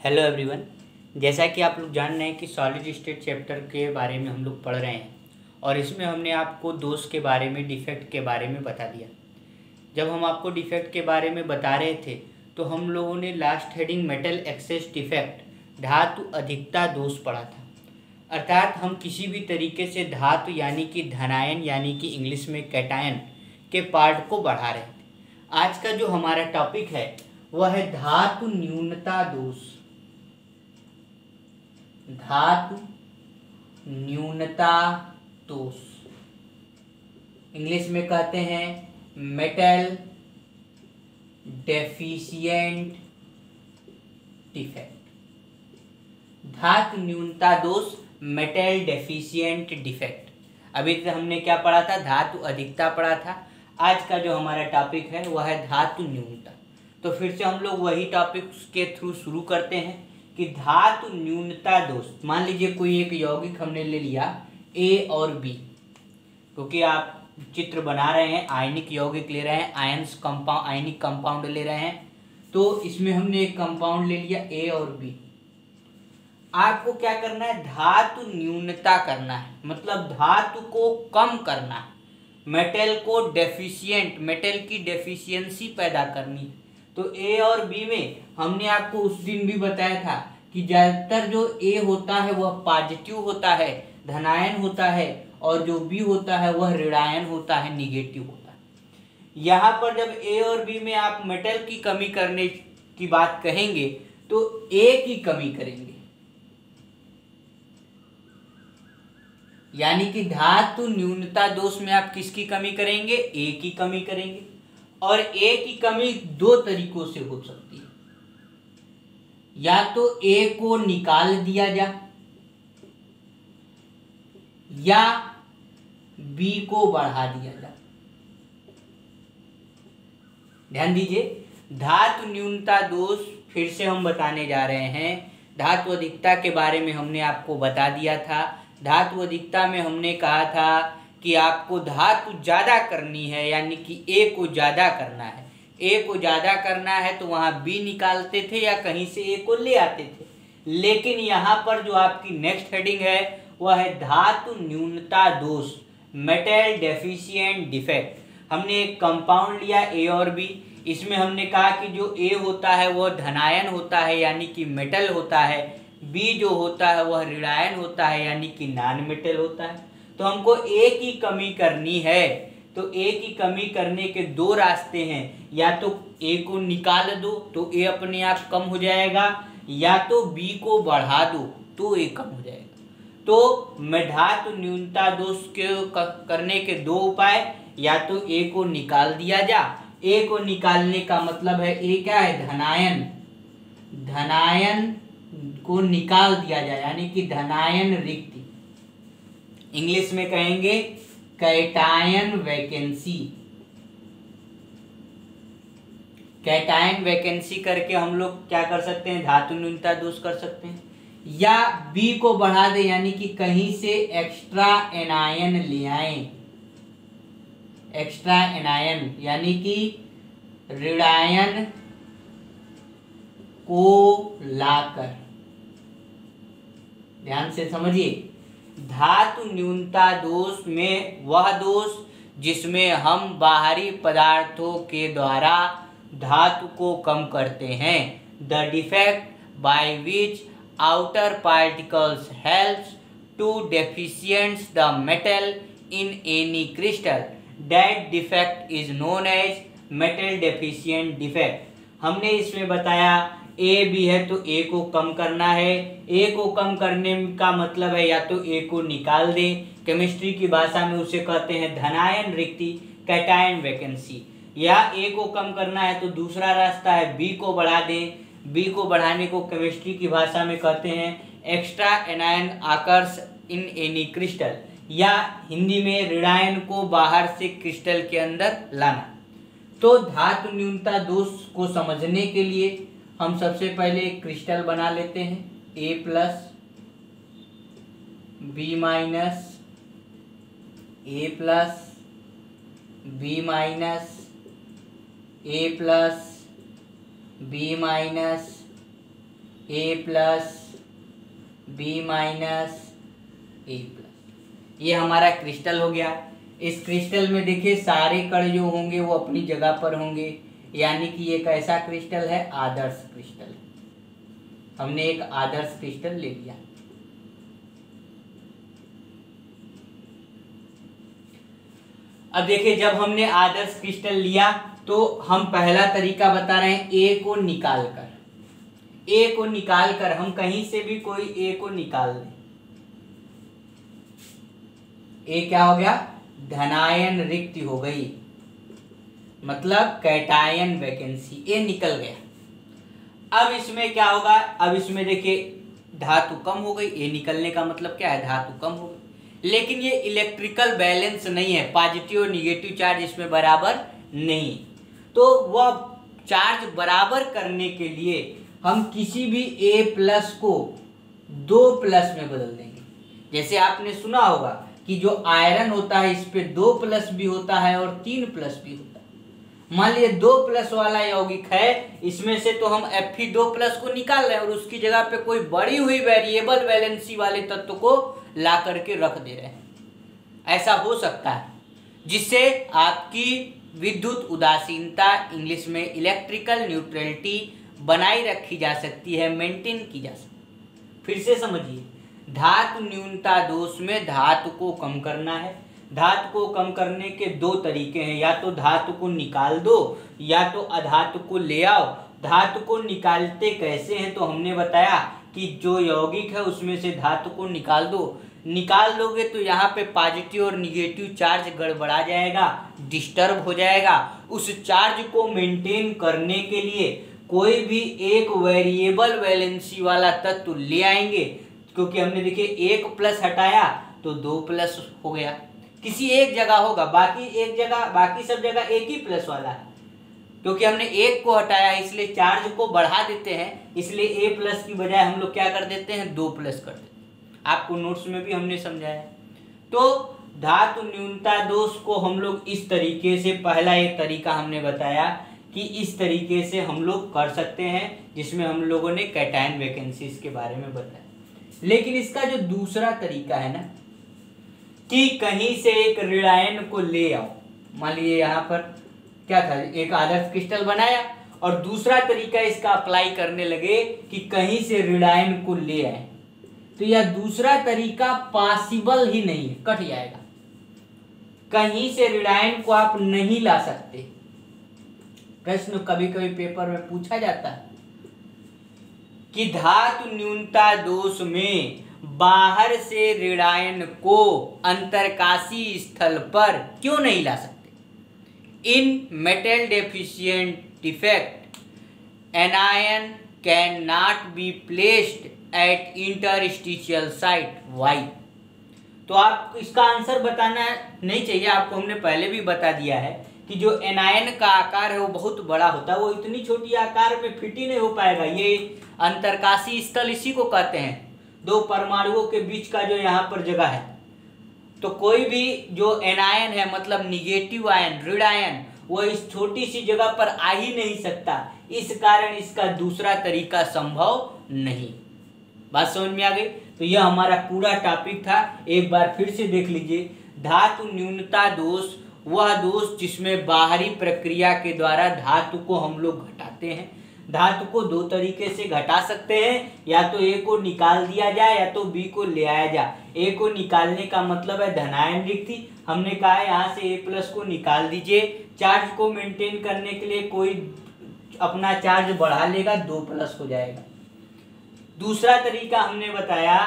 Hello everyone. जैसा कि आप लोग जान रहे हैं कि सॉलिड स्टेट चैप्टर के बारे में हम लोग पढ़ रहे हैं और इसमें हमने आपको दोष के बारे में, डिफेक्ट के बारे में बता दिया। जब हम आपको डिफेक्ट के बारे में बता रहे थे तो हम लोगों ने last heading metal access defect, धातु अधिकता दोष पढ़ा था। अर्थात हम किसी भी तरीके से धातु यानी कि धनायन यानी कि इंग्लिश में कैटायन के पार्ट को बढ़ा रहे थे। आज का जो हमारा टॉपिक है वह है धातु न्यूनता दोष। धातु न्यूनता दोष इंग्लिश में कहते हैं मेटल डेफिशिएंट डिफेक्ट। धातु न्यूनता दोष, मेटल डेफिशिएंट डिफेक्ट। अभी तक हमने क्या पढ़ा था? धातु अधिकता पढ़ा था। आज का जो हमारा टॉपिक है वह है धातु न्यूनता। तो फिर से हम लोग वही टॉपिक के थ्रू शुरू करते हैं कि धातु न्यूनता दोष। मान लीजिए कोई एक यौगिक हमने ले लिया ए और बी, क्योंकि आप चित्र बना रहे हैं, आयनिक यौगिक ले रहे हैं, आयनिक कंपाउंड ले रहे हैं, तो इसमें हमने एक कंपाउंड ले लिया ए और बी। आपको क्या करना है? धातु न्यूनता करना है, मतलब धातु को कम करना है, मेटल को डेफिशिएंट, मेटल की डेफिशिएंसी पैदा करनी है। तो ए और बी में हमने आपको उस दिन भी बताया था कि ज़्यादातर जो ए होता है वह पॉजिटिव होता है, धनायन होता है, और जो बी होता है वह ऋणायन होता है, निगेटिव होता है। यहाँ पर जब ए और बी में आप मेटल की कमी करने की बात कहेंगे तो ए की कमी करेंगे, यानी कि धातु न्यूनता दोष में आप किसकी कमी करेंगे? ए की कमी करेंगे। और ए की कमी दो तरीकों से हो सकती है, या तो ए को निकाल दिया जाए या बी को बढ़ा दिया जाए। ध्यान दीजिए, धातु न्यूनता दोष फिर से हम बताने जा रहे हैं। धातु अधिकता के बारे में हमने आपको बता दिया था। धातु अधिकता में हमने कहा था कि आपको धातु ज़्यादा करनी है, यानी कि ए को ज़्यादा करना है। ए को ज़्यादा करना है तो वहाँ बी निकालते थे या कहीं से ए को ले आते थे। लेकिन यहाँ पर जो आपकी नेक्स्ट हेडिंग है वह है धातु न्यूनता दोष, मेटल डेफिशिएंट डिफेक्ट। हमने एक कंपाउंड लिया ए और बी, इसमें हमने कहा कि जो ए होता है वह धनायन होता है यानी कि मेटल होता है, बी जो होता है वह ऋणायन होता है यानी कि नॉन मेटल होता है। तो हमको ए की कमी करनी है, तो ए की कमी करने के दो रास्ते हैं, या तो ए को निकाल दो तो ए अपने आप कम हो जाएगा, या तो बी को बढ़ा दो तो ए कम हो जाएगा। तो मैं धातु न्यूनता दोष के करने के दो उपाय, या तो ए को निकाल दिया जा। ए को निकालने का मतलब है ए क्या है? धनायन। धनायन को निकाल दिया जाए यानी कि धनायन रिक्ति, इंग्लिश में कहेंगे कैटायन वैकेंसी। कैटायन वैकेंसी करके हम लोग क्या कर सकते हैं? धातु न्यूनता दोष कर सकते हैं। या बी को बढ़ा दे यानी कि कहीं से एक्स्ट्रा एनायन ले आए, एक्स्ट्रा एनायन यानी कि ऋणायन को लाकर। ध्यान से समझिए, धातु न्यूनता दोष में वह दोष जिसमें हम बाहरी पदार्थों के द्वारा धातु को कम करते हैं। The defect by which outer particles helps to deficients the metal in any crystal, that defect is known as metal deficient defect. हमने इसमें बताया ए बी है तो ए को कम करना है। ए को कम करने का मतलब है या तो ए को निकाल दें, केमिस्ट्री की भाषा में उसे कहते हैं धनायन रिक्ति, कैटायन वैकेंसी। या ए को कम करना है तो दूसरा रास्ता है बी को बढ़ा दें। बी को बढ़ाने को केमिस्ट्री की भाषा में कहते हैं एक्स्ट्रा एनायन आकर्स इन एनी क्रिस्टल, या हिंदी में ऋणायन को बाहर से क्रिस्टल के अंदर लाना। तो धातु न्यूनता दोष को समझने के लिए हम सबसे पहले एक क्रिस्टल बना लेते हैं, A plus B minus, A plus B minus, A plus B minus A+ B- A+। ये हमारा क्रिस्टल हो गया। इस क्रिस्टल में देखिए सारे कण जो होंगे वो अपनी जगह पर होंगे, यानी कि ये कैसा क्रिस्टल है, आदर्श क्रिस्टल। हमने एक आदर्श क्रिस्टल ले लिया। अब देखिए जब हमने आदर्श क्रिस्टल लिया तो हम पहला तरीका बता रहे हैं, ए को निकाल कर हम कहीं से भी कोई ए को निकाल लें। ए क्या हो गया, धनायन रिक्त हो गई, मतलब कैटायन वैकेंसी, ए निकल गया। अब इसमें क्या होगा, अब इसमें देखिए धातु कम हो गई, ए निकलने का मतलब क्या है, धातु कम हो गई। लेकिन ये इलेक्ट्रिकल बैलेंस नहीं है, पॉजिटिव और निगेटिव चार्ज इसमें बराबर नहीं। तो वह चार्ज बराबर करने के लिए हम किसी भी A+ को 2+ में बदल देंगे। जैसे आपने सुना होगा कि जो आयरन होता है इस पे 2+ भी होता है और 3+ भी होता है। मान लीजिए 2+ वाला यौगिक है, इसमें से तो हम Fe2+ को निकाल रहे हैं और उसकी जगह पे कोई बढ़ी हुई वेरिएबल वैलेंसी वाले तत्व को ला करके रख दे रहे हैं। ऐसा हो सकता है, जिससे आपकी विद्युत उदासीनता, इंग्लिश में इलेक्ट्रिकल न्यूट्रलिटी बनाई रखी जा सकती है, मेंटेन की जा सकती है। फिर से समझिए, धातु न्यूनता दोष में धातु को कम करना है। धातु को कम करने के दो तरीके हैं, या तो धातु को निकाल दो या तो अधातु को ले आओ। धातु को निकालते कैसे हैं, तो हमने बताया कि जो यौगिक है उसमें से धातु को निकाल दो। निकाल दोगे तो यहाँ पे पॉजिटिव और निगेटिव चार्ज गड़बड़ा जाएगा, डिस्टर्ब हो जाएगा। उस चार्ज को मेंटेन करने के लिए कोई भी एक वेरिएबल वैलेंसी वाला तत्व ले आएंगे, क्योंकि हमने देखिए 1+ हटाया तो 2+ हो गया। किसी एक जगह होगा, बाकी सब जगह एक ही प्लस वाला है। क्योंकि हमने एक को हटाया इसलिए चार्ज को बढ़ा देते हैं, इसलिए A+ की बजाय हम लोग क्या कर देते हैं, 2+ कर देते हैं। आपको नोट्स में भी हमने समझाया। तो धातु न्यूनता दोष को हम लोग इस तरीके से, पहला एक तरीका हमने बताया कि इस तरीके से हम लोग कर सकते हैं, जिसमें हम लोगों ने कैटायन वैकेंसीज के बारे में बताया। लेकिन इसका जो दूसरा तरीका है ना, कि कहीं से एक ऋणायन को ले आओ। मान लीजिए यहाँ पर क्या था, एक आदर्श क्रिस्टल बनाया और दूसरा तरीका इसका अप्लाई करने लगे कि कहीं से ऋणायन को ले आए, तो यह दूसरा तरीका पॉसिबल ही नहीं है, कट जाएगा। कहीं से ऋणायन को आप नहीं ला सकते। प्रश्न कभी कभी पेपर में पूछा जाता है कि धातु न्यूनता दोष में बाहर से ऋणायन को अंतरकाशी स्थल पर क्यों नहीं ला सकते। In metal deficient defect anion can not be placed at interstitial site, why. तो आप इसका आंसर बताना नहीं चाहिए, आपको हमने पहले भी बता दिया है कि जो एनायन का आकार है वो बहुत बड़ा होता है, वो इतनी छोटी आकार में फिट ही नहीं हो पाएगा। ये अंतरकाशी स्थल इसी को कहते हैं, दो परमाणुओं के बीच का जो यहाँ पर जगह है। तो कोई भी जो एनायन है, मतलब निगेटिव आयन, ऋण आयन, वो इस छोटी सी जगह पर आ ही नहीं सकता। इस कारण इसका दूसरा तरीका संभव नहीं। बात समझ में आ गई। तो यह हमारा पूरा टॉपिक था, एक बार फिर से देख लीजिए। धातु न्यूनता दोष वह दोष जिसमें बाहरी प्रक्रिया के द्वारा धातु को हम लोग घटाते हैं। धातु को दो तरीके से घटा सकते हैं, या तो ए को निकाल दिया जाए या तो बी को ले आया जाए। ए को निकालने का मतलब है धनायन रिक्ति, हमने कहा है यहाँ से A+ को निकाल दीजिए। चार्ज को मेंटेन करने के लिए कोई अपना चार्ज बढ़ा लेगा, 2+ हो जाएगा। दूसरा तरीका हमने बताया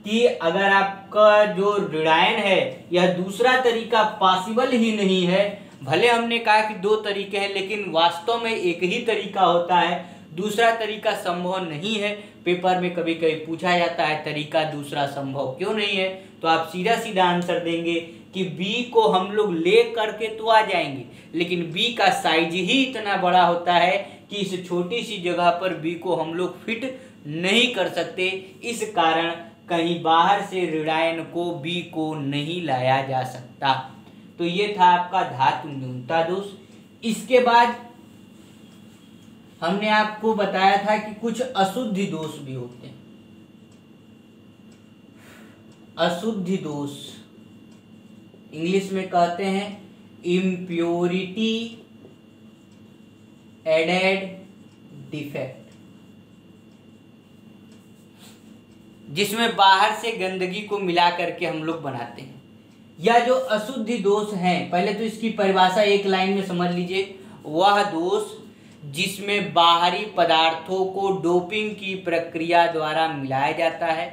कि अगर आपका जो ऋणायन है, यह दूसरा तरीका पॉसिबल ही नहीं है। भले हमने कहा कि दो तरीके हैं, लेकिन वास्तव में एक ही तरीका होता है, दूसरा तरीका संभव नहीं है। पेपर में कभी कभी पूछा जाता है तरीका दूसरा संभव क्यों नहीं है, तो आप सीधा सीधा आंसर देंगे कि बी को हम लोग ले करके तो आ जाएंगे, लेकिन बी का साइज ही इतना बड़ा होता है कि इस छोटी सी जगह पर बी को हम लोग फिट नहीं कर सकते। इस कारण कहीं बाहर से ऋणायन को बी को नहीं लाया जा सकता। तो ये था आपका धातु न्यूनता दोष। इसके बाद हमने आपको बताया था कि कुछ अशुद्धि दोष भी होते हैं। अशुद्धि दोष इंग्लिश में कहते हैं इम्प्योरिटी एडेड डिफेक्ट, जिसमें बाहर से गंदगी को मिला करके हम लोग बनाते हैं। यह जो अशुद्धि दोष हैं, पहले तो इसकी परिभाषा एक लाइन में समझ लीजिए। वह दोष जिसमें बाहरी पदार्थों को डोपिंग की प्रक्रिया द्वारा मिलाया जाता है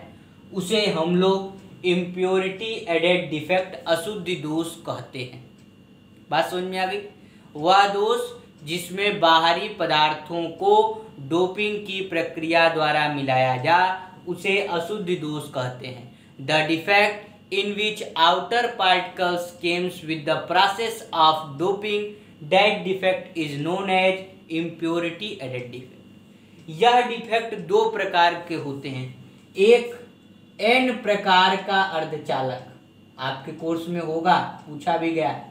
उसे हम लोग इम्प्योरिटी एडेड डिफेक्ट अशुद्धि दोष कहते हैं। बात समझ में आ गई? वह दोष जिसमें बाहरी पदार्थों को डोपिंग की प्रक्रिया द्वारा मिलाया जा उसे अशुद्धि दोष कहते हैं। The defect in which outer particles comes with the process of doping, that defect is known as impurity added defect. यह डिफेक्ट दो प्रकार के होते हैं। एक एन प्रकार का अर्धचालक, आपके कोर्स में होगा, पूछा भी गया,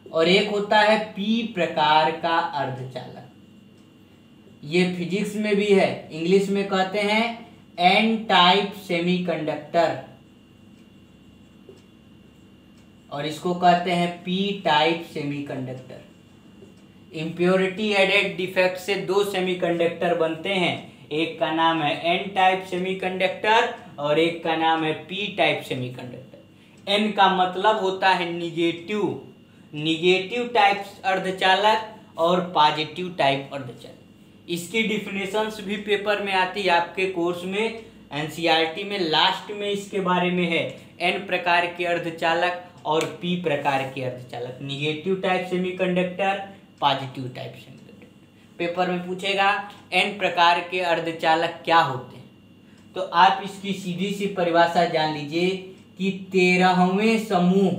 और एक होता है पी प्रकार का अर्धचालक। ये फिजिक्स में भी है, इंग्लिश में कहते हैं एन टाइप सेमीकंडक्टर, और इसको कहते हैं P type semiconductor. Impurity added defect से दो सेमीकंडक्टर बनते हैं, एक का नाम है एन टाइप सेमीकंडक्टर और एक का नाम है पी टाइप सेमीकंडक्टर। एन का मतलब होता है निगेटिव, निगेटिव टाइप अर्धचालक और पॉजिटिव टाइप अर्धचालक। इसकी डिफिनेशंस भी पेपर में आती है आपके कोर्स में, एनसीईआरटी में लास्ट में इसके बारे में है। एन प्रकार के अर्धचालक और पी प्रकार के अर्धचालक, negative type semiconductor, positive type semiconductor. Paper में पूछेगा एन प्रकार के अर्धचालक क्या होते हैं, तो आप इसकी सीधी सी परिभाषा जान लीजिए कि 13वें समूह,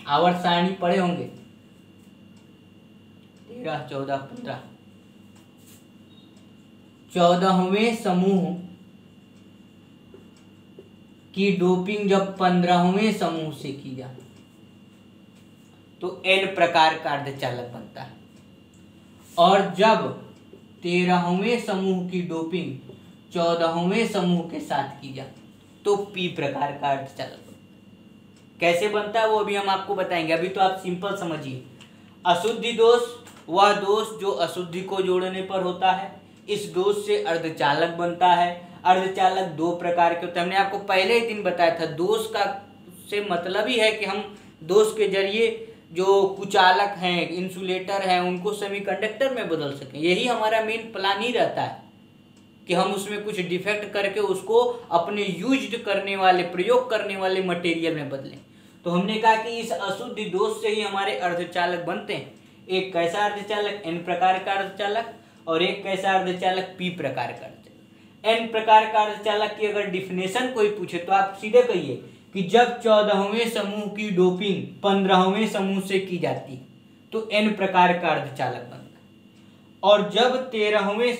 आवर्त सारणी पढ़े होंगे 13, 14, 15, 14वें समूह की डोपिंग जब 15वें समूह से की जाए तो एन प्रकार का अर्धचालक बनता है, और जब 13वें समूह की डोपिंग 14वें समूह के साथ की जाए तो पी प्रकार का अर्धचालक बनता है। कैसे बनता है वो अभी हम आपको बताएंगे, अभी तो आप सिंपल समझिए। अशुद्धि दोष वह दोष जो अशुद्धि को जोड़ने पर होता है, इस दोष से अर्धचालक बनता है। अर्धचालक दो प्रकार के होते हैं, हमने आपको पहले ही दिन बताया था। दोष का से मतलब ही है कि हम दोष के जरिए जो कुचालक हैं, इंसुलेटर हैं, उनको सेमीकंडक्टर में बदल सकें। यही हमारा मेन प्लान ही रहता है कि हम उसमें कुछ डिफेक्ट करके उसको अपने यूज्ड करने वाले, प्रयोग करने वाले मटेरियल में बदलें। तो हमने कहा कि इस अशुद्धि दोष से ही हमारे अर्धचालक बनते हैं। एक कैसा अर्धचालक, एन प्रकार का अर्धचालक, और एक कैसा अर्धचालक, पी प्रकार का अर्धचालक। एन प्रकार का अर्धचालक की अगर डिफिनेशन कोई पूछे तो आप सीधे कहिए कि जब 14वें समूह की डोपिंग 15वें समूह से की जाती है तो एन प्रकार का अर्धचालक बनता है, और जब 13वें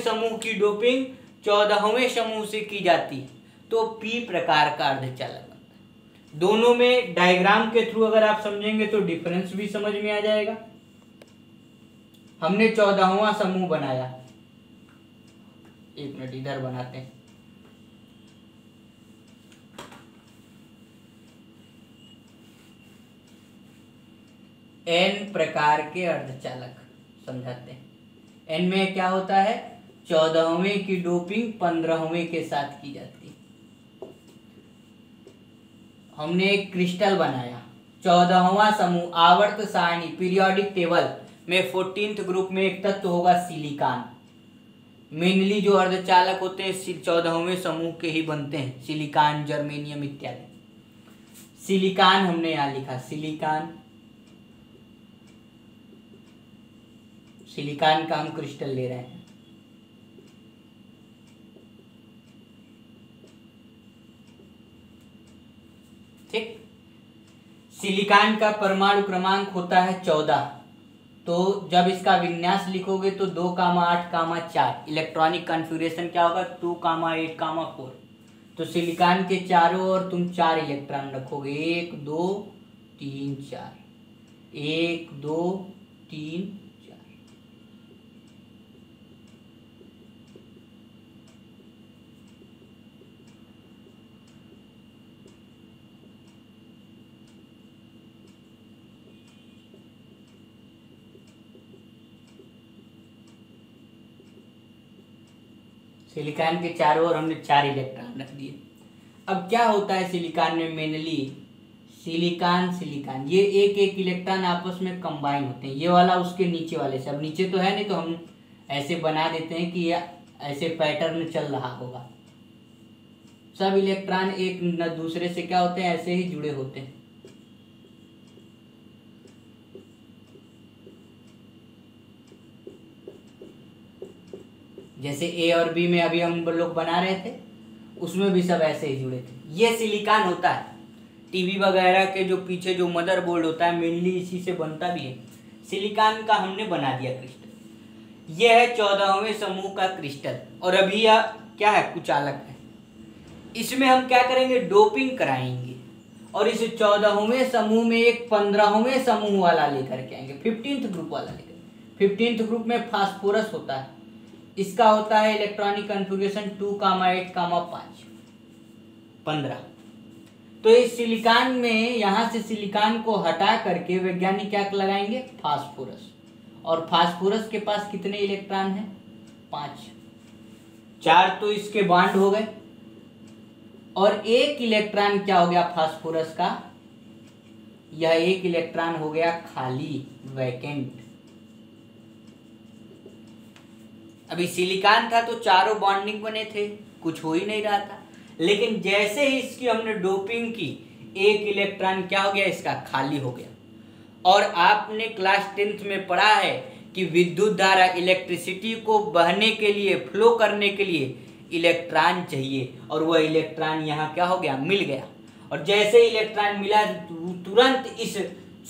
समूह की डोपिंग 14वें समूह से की जाती है तो पी प्रकार का अर्धचालक बनता है। दोनों में डायग्राम के थ्रू अगर आप समझेंगे तो डिफरेंस भी समझ में आ जाएगा। हमने 14वां समूह बनाया, एक मिनट इधर बनाते हैं। एन प्रकार के अर्धचालक समझाते हैं। एन में क्या होता है, 14वें की डोपिंग 15वें के साथ की जाती है। हमने एक क्रिस्टल बनाया, 14वां समूह, आवर्त सारणी पीरियोडिक टेबल में 14th ग्रुप में एक तत्व होगा सिलिकॉन। मेनली जो अर्धचालक होते हैं 14वें समूह के ही बनते हैं, सिलिकॉन, जर्मेनियम इत्यादि। सिलिकॉन हमने यहाँ लिखा, सिलिकॉन, सिलिकॉन का हम क्रिस्टल ले रहे हैं। ठीक, सिलिकॉन का परमाणु क्रमांक होता है 14। तो जब इसका विन्यास लिखोगे तो 2,8,4, इलेक्ट्रॉनिक कॉन्फ़िगरेशन क्या होगा, 2,8,4। तो सिलिकॉन के चारों ओर तुम 4 इलेक्ट्रॉन रखोगे, 1, 2, 3, 4। 1 2 3 4। सिलिकॉन के चारों ओर हमने 4 इलेक्ट्रॉन रख दिए। अब क्या होता है सिलिकॉन में मेनली, सिलिकॉन ये एक एक इलेक्ट्रॉन आपस में कंबाइन होते हैं, ये वाला उसके नीचे वाले से। अब नीचे तो है नहीं तो हम ऐसे बना देते हैं कि ये ऐसे पैटर्न चल रहा होगा। सब इलेक्ट्रॉन एक न दूसरे से क्या होते हैं, ऐसे ही जुड़े होते हैं। जैसे ए और बी में अभी हम लोग बना रहे थे, उसमें भी सब ऐसे ही जुड़े थे। ये सिलिकॉन होता है। टीवी वगैरह के जो पीछे जो मदरबोर्ड होता है मेनली इसी से बनता भी है। सिलिकॉन का हमने बना दिया क्रिस्टल। यह है 14वें समूह का क्रिस्टल। और अभी यह क्या है, कुचालक है। इसमें हम क्या करेंगे, डोपिंग कराएंगे और इस 14वें समूह में एक 15वें समूह वाला लेकर के आएंगे, 15th ग्रुप वाला लेकर। 15th ग्रुप में फास्फोरस होता है। इसका होता है इलेक्ट्रॉनिक कॉन्फ़िगरेशन 2,8, 5 15। तो इस सिलिकॉन में यहाँ से सिलिकॉन को हटा करके वैज्ञानिक क्या लगाएंगे, फास्फोरस। और फास्फोरस के पास कितने इलेक्ट्रॉन हैं, 5। 4 तो इसके बॉन्ड हो गए और एक इलेक्ट्रॉन क्या हो गया फास्फोरस का, यह एक इलेक्ट्रॉन हो गया खाली, वैकेंट। अभी सिलिकॉन था तो चारों बॉन्डिंग बने थे, कुछ हो ही नहीं रहा था। लेकिन जैसे ही इसकी हमने डोपिंग की, एक इलेक्ट्रॉन क्या हो गया, इसका खाली हो गया। और आपने क्लास 10th में पढ़ा है कि विद्युत धारा, इलेक्ट्रिसिटी को बहने के लिए, फ्लो करने के लिए इलेक्ट्रॉन चाहिए। और वह इलेक्ट्रॉन यहाँ क्या हो गया, मिल गया। और जैसे इलेक्ट्रॉन मिला तुरंत इस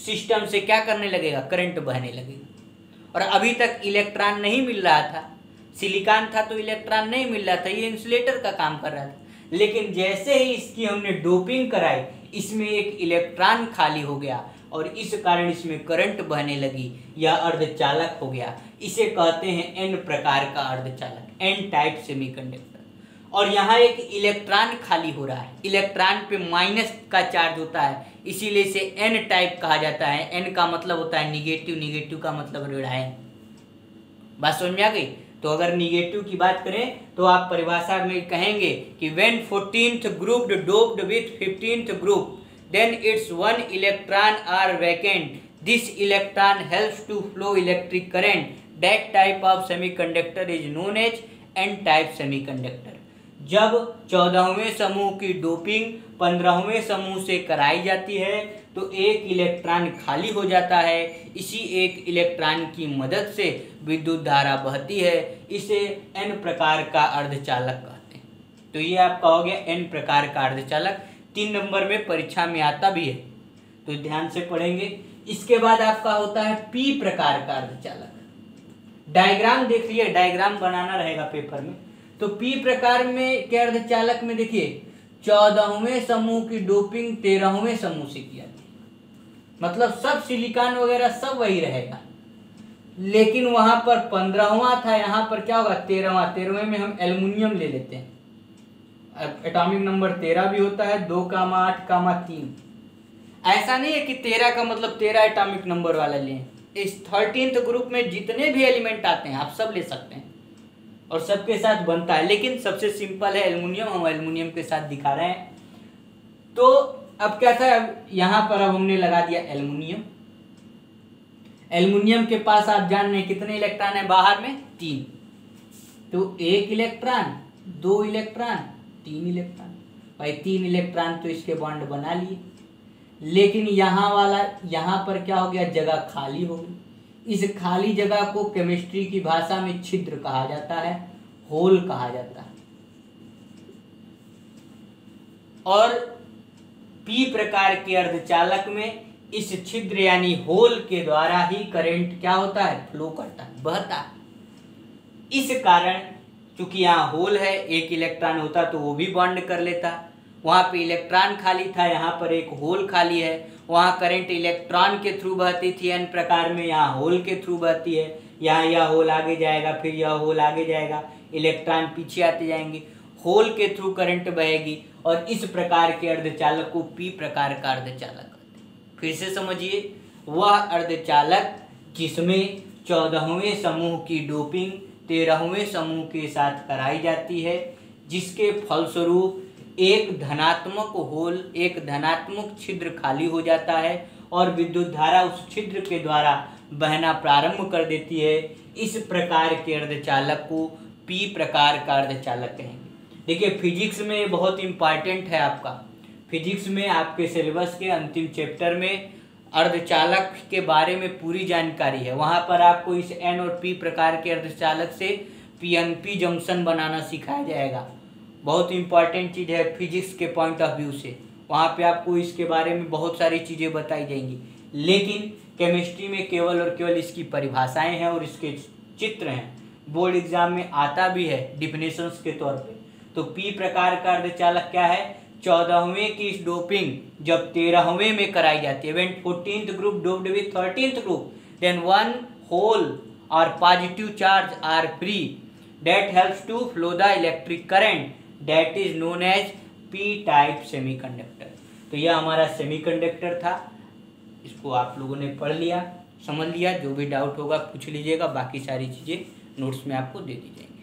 सिस्टम से क्या करने लगेगा, करंट बहने लगेगा। और अभी तक इलेक्ट्रॉन नहीं मिल रहा था, सिलिकॉन था तो इलेक्ट्रॉन नहीं मिल रहा था, ये इंसुलेटर का काम कर रहा था। लेकिन जैसे ही इसकी हमने डोपिंग कराई, इसमें एक इलेक्ट्रॉन खाली हो गया और इस कारण इसमें करंट बहने लगी, यह अर्धचालक हो गया। इसे कहते हैं एन प्रकार का अर्धचालक, एन टाइप सेमीकंडक्टर। और यहाँ एक इलेक्ट्रॉन खाली हो रहा है, इलेक्ट्रॉन पे माइनस का चार्ज होता है, इसीलिए इसे एन टाइप कहा जाता है। एन का मतलब होता है निगेटिव, निगेटिव का मतलब ऋणायन। बात समझ में आ गई। तो अगर निगेटिव की बात करें तो आप परिभाषा में कहेंगे कि when 14th group doped with 15th group then its one electron are vacant, this electron helps to flow electric current, that type of semiconductor is known as n type semiconductor। जब 14वें समूह की डोपिंग 15वें समूह से कराई जाती है तो एक इलेक्ट्रॉन खाली हो जाता है। इसी एक इलेक्ट्रॉन की मदद से विद्युत धारा बहती है। इसे एन प्रकार का अर्धचालक कहते हैं। तो ये आपका हो गया एन प्रकार का अर्धचालक। 3 नंबर में परीक्षा में आता भी है, तो ध्यान से पढ़ेंगे। इसके बाद आपका होता है पी प्रकार का अर्धचालक। डायग्राम देख लिए, डायग्राम बनाना रहेगा पेपर में। तो पी प्रकार में के अर्धचालक में देखिए 14वें समूह की डोपिंग 13वें समूह से किया, मतलब सब सिलिकॉन वगैरह सब वही रहेगा, लेकिन वहां पर 15वां था, यहाँ पर क्या होगा 13वां। 13वें में हम एल्युमिनियम ले लेते हैं। एटॉमिक नंबर 13 भी होता है, 2,8, 3। ऐसा नहीं है कि 13 का मतलब 13 एटॉमिक नंबर वाला लें। इस 13th ग्रुप में जितने भी एलिमेंट आते हैं आप सब ले सकते हैं और सबके साथ बनता है, लेकिन सबसे सिंपल है एल्युमिनियम। हम एल्युमिनियम के साथ दिखा रहे हैं। तो अब क्या था, अब यहाँ पर अब हमने लगा दिया एल्युमिनियम। एल्युमिनियम के पास आप जान रहे हैं कितने इलेक्ट्रॉन है बाहर में, 3। तो 1 इलेक्ट्रॉन, 2 इलेक्ट्रॉन, 3 इलेक्ट्रॉन। भाई 3 इलेक्ट्रॉन तो इसके बॉन्ड बना लिए, लेकिन यहाँ वाला, यहाँ पर क्या हो गया, जगह खाली हो गई। इस खाली जगह को केमिस्ट्री की भाषा में छिद्र कहा जाता है, होल कहा जाता है। और पी प्रकार के अर्धचालक में इस छिद्र यानी होल के द्वारा ही करंट क्या होता है, फ्लो करता है, बहता है। इस कारण चूंकि यहाँ होल है, एक इलेक्ट्रॉन होता तो वो भी बॉन्ड कर लेता। वहां पे इलेक्ट्रॉन खाली था, यहाँ पर एक होल खाली है, वहाँ करंट इलेक्ट्रॉन के थ्रू बहती थी n प्रकार में, यहाँ होल के थ्रू बहती है। यहाँ यह होल आगे जाएगा, फिर यह होल आगे जाएगा, इलेक्ट्रॉन पीछे आते जाएंगे, होल के थ्रू करंट बहेगी और इस प्रकार के अर्धचालक को पी प्रकार का अर्धचालक कहते हैं। फिर से समझिए, वह अर्धचालक जिसमें 14वें समूह की डोपिंग 13वें समूह के साथ कराई जाती है, जिसके फलस्वरूप एक धनात्मक होल, एक धनात्मक छिद्र खाली हो जाता है और विद्युत धारा उस छिद्र के द्वारा बहना प्रारंभ कर देती है। इस प्रकार के अर्धचालक को पी प्रकार का अर्धचालक कहेंगे। देखिए फिजिक्स में ये बहुत इंपॉर्टेंट है आपका, फिजिक्स में आपके सिलेबस के अंतिम चैप्टर में अर्धचालक के बारे में पूरी जानकारी है। वहाँ पर आपको इस एन और पी प्रकार के अर्धचालक से पीएनपी जंक्शन बनाना सिखाया जाएगा। बहुत इंपॉर्टेंट चीज़ है फिजिक्स के पॉइंट ऑफ व्यू से, वहाँ पे आपको इसके बारे में बहुत सारी चीज़ें बताई जाएंगी। लेकिन केमिस्ट्री में केवल और केवल इसकी परिभाषाएं हैं और इसके चित्र हैं, बोर्ड एग्जाम में आता भी है डिफिनेशंस के तौर पे। तो पी प्रकार का अर्धचालक क्या है, 14वें की डोपिंग जब 13वें में कराई जाती है, when 14th group doped with 13th group, then one hole और positive charge are free, that helps to flow the electric current, that is known as p type semiconductor। तो यह हमारा सेमीकंडक्टर था, इसको आप लोगों ने पढ़ लिया, समझ लिया। जो भी डाउट होगा पूछ लीजिएगा, बाकी सारी चीज़ें नोट्स में आपको दे दी जाएंगी।